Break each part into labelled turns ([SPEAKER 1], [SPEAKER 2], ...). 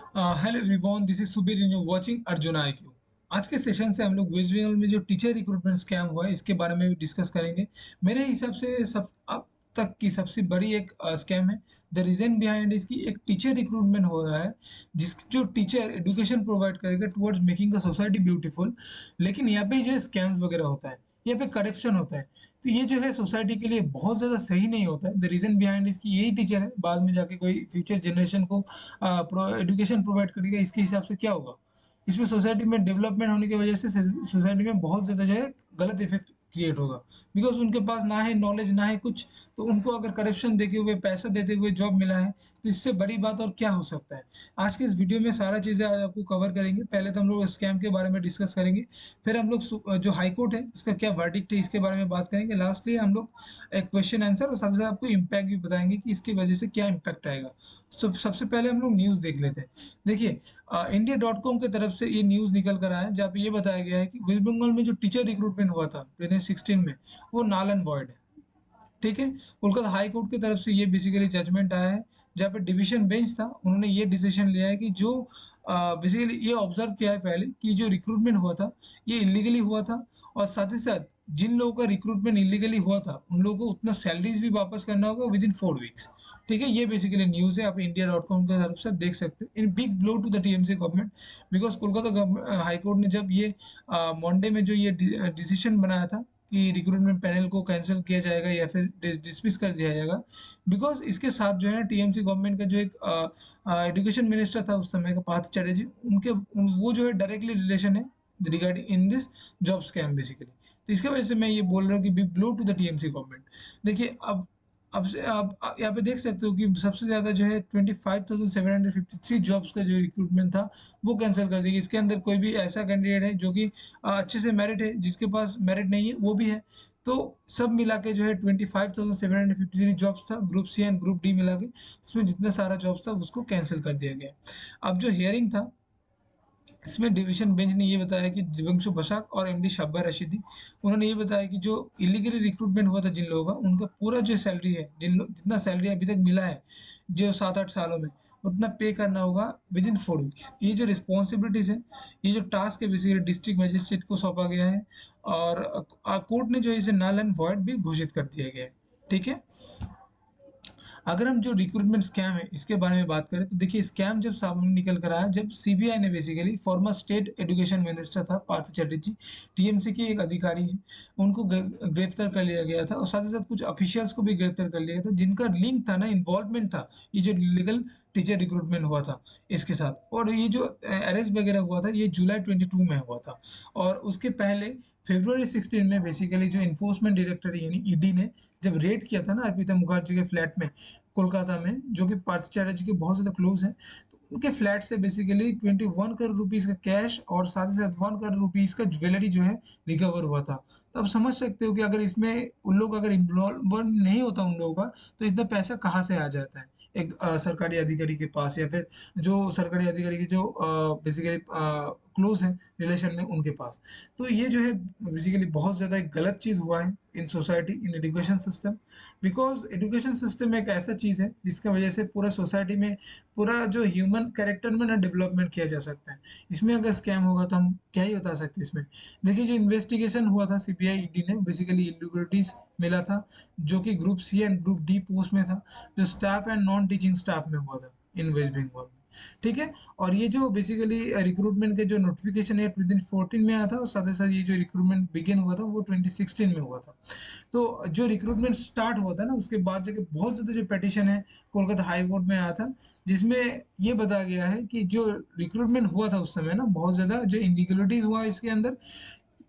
[SPEAKER 1] Hello everyone, this is Subir and you watching Arjun IQ। आज के session से हम लोग वेस्ट बंगाल में जो टीचर रिक्रूटमेंट स्कैम हुआ है इसके बारे में भी डिस्कस करेंगे। मेरे हिसाब से सब अब तक की सबसे बड़ी एक स्कैम है। द रीजन बिहाइंड इसकी एक टीचर रिक्रूटमेंट हो रहा है, जिस जो टीचर एजुकेशन प्रोवाइड करेगा towards making the society beautiful. लेकिन यहाँ पे जो है स्कैम्स वगैरह होता है, यहाँ पे करप्शन होता है। तो ये जो है सोसाइटी के लिए बहुत ज़्यादा सही नहीं होता है। द रीज़न बिहाइंड इसकी यही टीचर है, बाद में जाके कोई फ्यूचर जनरेशन को एजुकेशन प्रोवाइड करेगा। इसके हिसाब से क्या होगा, इसमें सोसाइटी में डेवलपमेंट होने की वजह से सोसाइटी में बहुत ज़्यादा जो है गलत इफेक्ट क्रिएट होगा। बिकॉज उनके पास ना है नॉलेज ना है कुछ, तो उनको अगर करप्शन देते हुए पैसा देते हुए जॉब मिला है, तो इससे बड़ी बात और क्या हो सकता है। आज के इस वीडियो में सारा चीज़ें आज आपको कवर करेंगे। पहले तो हम लोग स्कैम के बारे में डिस्कस करेंगे, फिर हम लोग जो हाई कोर्ट है इसका क्या वर्डिक्ट है इसके बारे में बात करेंगे। लास्टली हम लोग एक क्वेश्चन आंसर और साथ ही साथ आपको इम्पैक्ट भी बताएंगे कि इसकी वजह से क्या इम्पैक्ट आएगा। सबसे पहले हम लोग न्यूज़ देख लेते हैं। देखिए, इंडिया.com की तरफ से ये न्यूज़ निकल कर आया है, जहाँ पे ये बताया गया है कि वेस्ट बंगाल में जो टीचर रिक्रूटमेंट हुआ था 2016 में, वो नाल एंड वॉइड है। ठीक है, कोलकाता हाई कोर्ट की तरफ से ये बेसिकली जजमेंट आया है, जहाँ पे डिवीजन बेंच था, उन्होंने ये डिसीजन लिया है कि जो बेसिकली ये ऑब्जर्व किया है पहले कि जो रिक्रूटमेंट हुआ था ये इलीगली हुआ था, और साथ ही साथ जिन लोगों का रिक्रूटमेंट इलीगली हुआ था उन लोगों को उतना सैलरीज भी वापस करना होगा विद इन 4 वीक्स। ठीक है, ये बेसिकली न्यूज़ है, आप इंडिया.com की तरफ से देख सकते हैं। In big blow to the TMC government, because Kolkata high court ने जब ये मंडे में जो ये डिसीजन बनाया था कि रिक्रूटमेंट पैनल को कैंसिल किया जाएगा या फिर डिसमिस कर दिया जाएगा, बिकॉज इसके साथ जो है ना टीएमसी गवर्नमेंट का जो एक एजुकेशन मिनिस्टर था उस समय का, पार्थ चैटर्जी, वो जो है डायरेक्टली रिलेशन है regarding in this job scam basically. तो इसके वजह से मैं ये बोल रहा हूँ कि be blow to the TMC government. देखिए, अब से आप यहाँ पे देख सकते हो कि सबसे ज़्यादा जो है 25,753 जॉब्स का जो रिक्रूटमेंट था वो कैंसिल कर दिया। इसके अंदर कोई भी ऐसा कैंडिडेट है जो कि अच्छे से मेरिट है, जिसके पास मेरिट नहीं है वो भी है। तो सब मिला के जो है 25,753 जॉब्स था, group C and group D मिला के, इसमें जितना सारा जॉब्स था उसको कैंसिल कर दिया गया। अब जो हियरिंग था, इसमें डिवीजन बेंच ने ये बताया कि दिव्यांशु बसाक और एमडी शब्बर रशीदी, उन्होंने ये बताया कि जो इलीगली रिक्रूटमेंट हुआ था जिन लोगों का, उनका पूरा जो सैलरी है, जितना सैलरी अभी तक मिला है जो 7-8 सालों में, उतना पे करना होगा विद इन 4 वीक्स। ये जो रिस्पॉन्सिबिलिटीज है, ये जो टास्क है बेसिकली डिस्ट्रिक्ट मजिस्ट्रेट को सौंपा गया है, और कोर्ट ने जो इसे नल एंड वॉइड भी घोषित कर दिया गया है। ठीक है, अगर हम जो रिक्रूटमेंट स्कैम है इसके बारे में बात करें, तो देखिए स्कैम जब सामने निकल कर आया, जब सीबीआई ने basically, farmer state education minister था पार्थ चैटर्जी, टीएमसी के एक अधिकारी हैं, उनको गिरफ्तार कर लिया गया था, और साथ ही साथ कुछ ऑफिशियल्स को भी गिरफ्तार कर लिया गया था जिनका लिंक था ना, इन्वॉल्वमेंट था ये जो लीगल टीचर रिक्रूटमेंट हुआ था इसके साथ। और ये जो अरेस्ट वगैरह हुआ था ये जुलाई 22 में हुआ था, और उसके पहले फरवरी 16 में बेसिकली जो इन्फोर्समेंट डायरेक्टर यानी ईडी ने जब रेड किया था ना अर्पिता मुखर्जी के फ्लैट में कोलकाता में, जो कि पार्थ चैटर्जी के बहुत ज़्यादा क्लोज हैं, तो उनके फ्लैट से बेसिकली 21 करोड़ रुपीज़ का कैश और साथ ही साथ 1 करोड़ रुपीज़ का ज्वेलरी जो है रिकवर हुआ था। तो आप समझ सकते हो कि अगर इसमें उन लोग अगर इन्वॉल्व नहीं होता उन लोगों का, तो इतना पैसा कहाँ से आ जाता है एक सरकारी अधिकारी के पास, या फिर जो सरकारी अधिकारी की जो बेसिकली क्लोज है रिलेशन में उनके पास। तो ये जो है बेसिकली बहुत ज़्यादा एक गलत चीज़ हुआ है in society, in education system. Because education system एक ऐसा चीज़ है जिसकी वजह से पूरा सोसाइटी में पूरा जो ह्यूमन कैरेक्टर में ना डेवलपमेंट किया जा सकता है। इसमें अगर स्कैम होगा तो हम क्या ही बता सकते हैं इसमें। देखिए, जो इन्वेस्टिगेशन हुआ था सीबीआई ईडी ने, बेसिकली इलिगलिटीज मिला था जो कि group C and group D post में था, जो staff and non teaching staff में हुआ था इन वेस्ट बंगाल में। ठीक है, और ये जो बेसिकली रिक्रूटमेंट के जो नोटिफिकेशन है 2014 में आया था, और साथ ही साथ ये जो रिक्रूटमेंट बिगिन हुआ था वो 2016 में हुआ था। तो जो रिक्रूटमेंट स्टार्ट हुआ था ना, उसके बाद जाके बहुत ज़्यादा जो पिटीशन है कोलकाता हाई कोर्ट में आया था, जिसमें ये बताया गया है कि जो रिक्रूटमेंट हुआ था उस समय ना, बहुत ज़्यादा जो इनइक्वलिटीज हुआ इसके अंदर।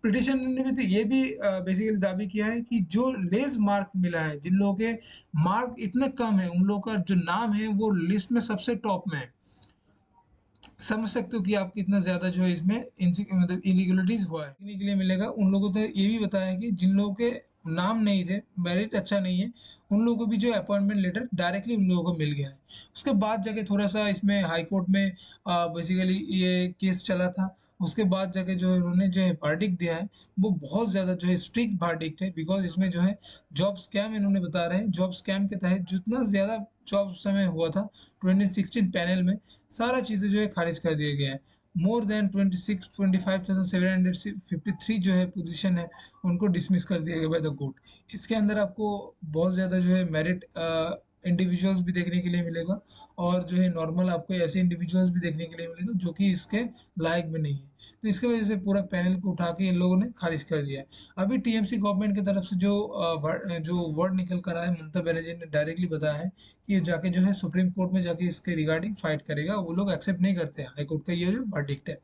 [SPEAKER 1] पिटीशन ने भी तो ये भी बेसिकली दावी किया है कि जो लेस मार्क मिला है, जिन लोगों के मार्क इतने कम है, उन लोगों का जो नाम है वो लिस्ट में सबसे टॉप में है। समझ सकते हो कि आप कितना ज़्यादा जो है इसमें मतलब इलीगलिटीज़ हुआ है। सीखने के लिए मिलेगा उन लोगों को। तो ये भी बताया कि जिन लोगों के नाम नहीं थे, मेरिट अच्छा नहीं है, उन लोगों को भी जो अपॉइंटमेंट लेटर डायरेक्टली उन लोगों को मिल गया है। उसके बाद जाके थोड़ा सा इसमें हाई कोर्ट में बेसिकली ये केस चला था, उसके बाद जाके जो उन्होंने जो है वर्डिक्ट दिया है वो बहुत ज़्यादा जो है स्ट्रिक्ट वर्डिक्ट है, बिकॉज़ इसमें जो है जॉब स्कैम इन्होंने बता रहे हैं, जॉब स्कैम के तहत जितना ज़्यादा जॉब उस समय हुआ था 2016 पैनल में, सारा चीज़ें जो है खारिज कर दिया गया है। मोर देन 25,753 जो है पोजीशन है उनको डिसमिस कर दिया गया बाय द कोर्ट। इसके अंदर आपको बहुत ज़्यादा जो है मेरिट इंडिविजुअल्स भी देखने के लिए मिलेगा, और जो है नॉर्मल आपको ऐसे इंडिविजुअल्स भी देखने के लिए मिलेगा जो कि इसके लायक भी नहीं है। तो इसकी वजह से पूरा पैनल को उठा के इन लोगों ने खारिज कर दिया है। अभी टीएमसी गवर्नमेंट की तरफ से जो वर्ड निकल कर आया है, ममता बनर्जी ने डायरेक्टली बताया है कि ये जाके जो है सुप्रीम कोर्ट में जाके इसके रिगार्डिंग फाइट करेगा। वो लोग एक्सेप्ट नहीं करते हाई कोर्ट का ये जो वर्डिक्ट है।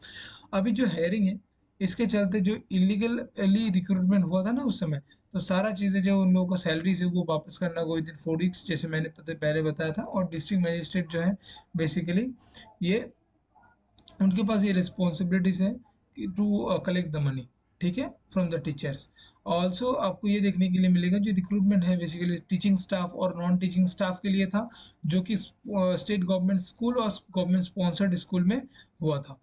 [SPEAKER 1] अभी जो हेयरिंग है इसके चलते जो इलीगली रिक्रूटमेंट हुआ था ना उस समय, तो सारा चीज़ें जो उन लोगों को सैलरीज है वो वापस करना कोई दिन 4 वीक्स जैसे मैंने पहले बताया था, और डिस्ट्रिक्ट मजिस्ट्रेट जो है बेसिकली ये उनके पास ये रिस्पॉन्सिबिलिटीज है कि टू कलेक्ट द मनी, ठीक है, फ्रॉम द टीचर्स। ऑल्सो आपको ये देखने के लिए मिलेगा जो रिक्रूटमेंट है बेसिकली टीचिंग स्टाफ और नॉन टीचिंग स्टाफ के लिए था, जो कि स्टेट गवर्नमेंट स्कूल और गवर्नमेंट स्पॉन्सर्ड स्कूल में हुआ था।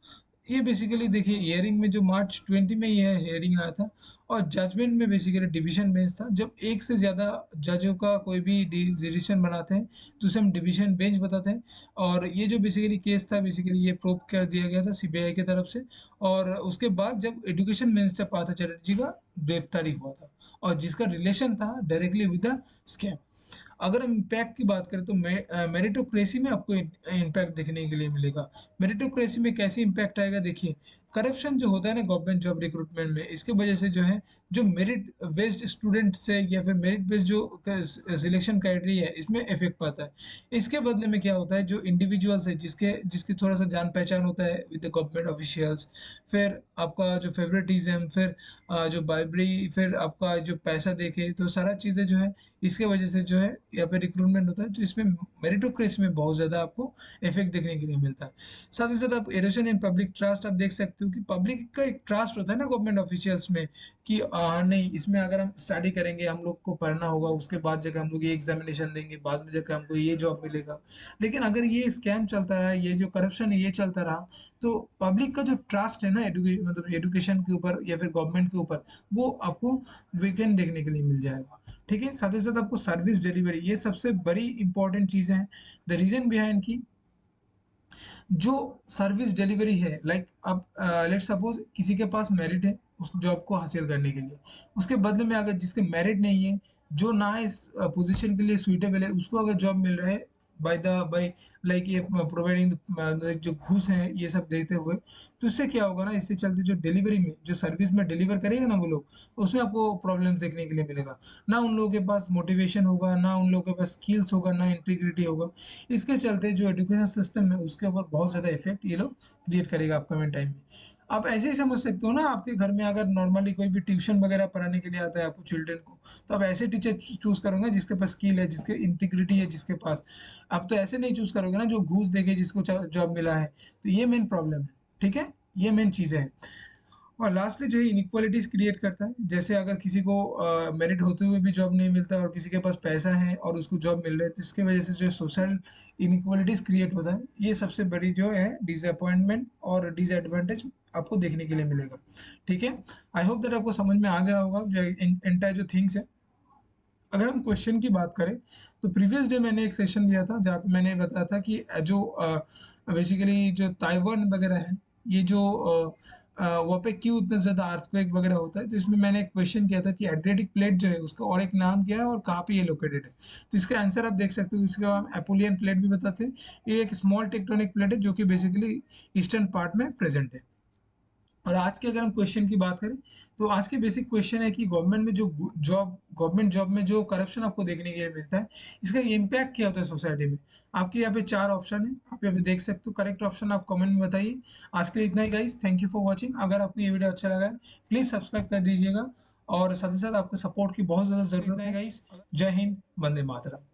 [SPEAKER 1] ये बेसिकली देखिए हियरिंग में जो मार्च 20 में यह हियरिंग आया था, और जजमेंट में बेसिकली डिवीजन बेंच था। जब एक से ज़्यादा जजों का कोई भी डिसीजन बनाते हैं तो उसे हम डिवीजन बेंच बताते हैं। और ये जो बेसिकली केस था बेसिकली ये प्रूव कर दिया गया था सीबीआई की तरफ से, और उसके बाद जब एजुकेशन मिनिस्टर पार्थ चैटर्जी का गिरफ्तारी हुआ था, और जिसका रिलेशन था डायरेक्टली विद द स्कैम। अगर हम इम्पैक्ट की बात करें तो मेरिटोक्रेसी में आपको इम्पैक्ट देखने के लिए मिलेगा। मेरिटोक्रेसी में कैसे इम्पैक्ट आएगा देखिए, करप्शन जो होता है ना गवर्नमेंट जॉब रिक्रूटमेंट में, इसके वजह से जो है जो मेरिट बेस्ड स्टूडेंट से या फिर मेरिट बेस्ड जो सिलेक्शन क्राइटेरिया है इसमें इफेक्ट पाता है। इसके बदले में क्या होता है, जो इंडिविजुअल्स है जिसके जिसकी थोड़ा सा जान पहचान होता है विद द गवर्नमेंट ऑफिशियल्स, फिर आपका जो फेवरेटिज्म, फिर जो बाइबरी, फिर आपका जो पैसा देके, तो सारा चीज़ें जो है इसके वजह से जो है यहाँ पे रिक्रूटमेंट होता है, तो इसमें मेरिटोक्रेसी में बहुत ज़्यादा आपको इफेक्ट देखने के लिए मिलता है। साथ ही साथ आप एरोशन इन पब्लिक ट्रस्ट आप देख सकते हो कि पब्लिक का एक ट्रस्ट होता है ना गवर्नमेंट ऑफिशियल्स में, कि नहीं इसमें अगर हम स्टडी करेंगे, हम लोग को पढ़ना होगा, उसके बाद जाकर हम लोग ये एग्जामिनेशन देंगे, बाद में जाकर हमको ये जॉब मिलेगा। लेकिन अगर ये स्कैम चलता रहा, ये जो करप्शन है ये चलता रहा, तो पब्लिक का जो ट्रस्ट है ना मतलब एजुकेशन के ऊपर या फिर गवर्नमेंट के ऊपर, वो आपको वीकेंड देखने के लिए मिल जाएगा। ठीक है, साथ ही साथ आपको सर्विस डिलीवरी, ये सबसे बड़ी इंपॉर्टेंट चीज़ें हैं। द रीजन बिहाइंड की जो सर्विस डिलीवरी है, लाइक अब लेट सपोज किसी के पास मेरिट है उस जॉब को हासिल करने के लिए, उसके बदले में अगर जिसके मेरिट नहीं है, जो ना इस पोजीशन के लिए सुइटेबल है, उसको अगर जॉब मिल रहा है बाय लाइक ये प्रोवाइडिंग जो घूस है ये सब देते हुए, तो इससे क्या होगा ना, इससे चलते जो डिलीवरी में जो सर्विस में डिलीवर करेगा ना वो लोग, उसमें आपको प्रॉब्लम्स देखने के लिए मिलेगा। ना उन लोगों के पास मोटिवेशन होगा, ना उन लोगों के पास स्किल्स होगा, ना इंटीग्रिटी होगा। इसके चलते जो एजुकेशन सिस्टम है उसके ऊपर बहुत ज़्यादा इफेक्ट ये लोग क्रिएट करेगा अपकमिंग टाइम में। आप ऐसे ही समझ सकते हो ना, आपके घर में अगर नॉर्मली कोई भी ट्यूशन वगैरह पढ़ाने के लिए आता है आपको चिल्ड्रन को, तो आप ऐसे टीचर चूज करोगे जिसके पास स्किल है, जिसके इंटीग्रिटी है, जिसके पास, आप तो ऐसे नहीं चूज करोगे ना जो घूस देके जिसको जॉब मिला है। तो ये मेन प्रॉब्लम है, ठीक है, ये मेन चीज़ें हैं। और लास्टली जो है इनइक्वालिटीज क्रिएट करता है, जैसे अगर किसी को मेरिट होते हुए भी जॉब नहीं मिलता और किसी के पास पैसा है और उसको जॉब मिल रहा है, तो इसके वजह से जो सोशल इनइक्वालिटीज क्रिएट होता है। ये सबसे बड़ी जो है डिसअपॉइंटमेंट और डिसएडवांटेज आपको देखने के लिए मिलेगा। ठीक है, आई होप दैट आपको समझ में आ गया होगा जो एंटायर जो थिंग्स है। अगर हम क्वेश्चन की बात करें तो प्रीवियस डे मैंने एक सेशन लिया था जहाँ पे मैंने बताया था कि जो बेसिकली जो ताइवान वगैरह है, ये जो वहाँ पे क्यों इतना ज़्यादा अर्थक्वेक वगैरह होता है, तो इसमें मैंने एक क्वेश्चन किया था कि एड्रियाटिक प्लेट जो है उसका और एक नाम क्या है और कहाँ पे ये लोकेटेड है। तो इसका आंसर आप देख सकते हो, इसका हम एपोलियन प्लेट भी बताते हैं। ये एक स्मॉल टेक्टोनिक प्लेट है जो कि बेसिकली ईस्टर्न पार्ट में प्रेजेंट है। और आज के अगर हम क्वेश्चन की बात करें तो आज के बेसिक क्वेश्चन है कि गवर्नमेंट में जो गवर्नमेंट जॉब में जो करप्शन आपको देखने के लिए मिलता है, इसका इम्पैक्ट क्या होता है सोसाइटी में। आपके यहाँ पे 4 ऑप्शन है, आप यहाँ पे देख सकते हो। करेक्ट ऑप्शन आप कमेंट में बताइए। आज के लिए इतना ही guys, thank you for watching. अगर आपको ये वीडियो अच्छा लगा है प्लीज सब्सक्राइब कर दीजिएगा, और साथ ही साथ आपको सपोर्ट की बहुत ज़्यादा जरूरत है गाइस। जय हिंद, वंदे मातरम।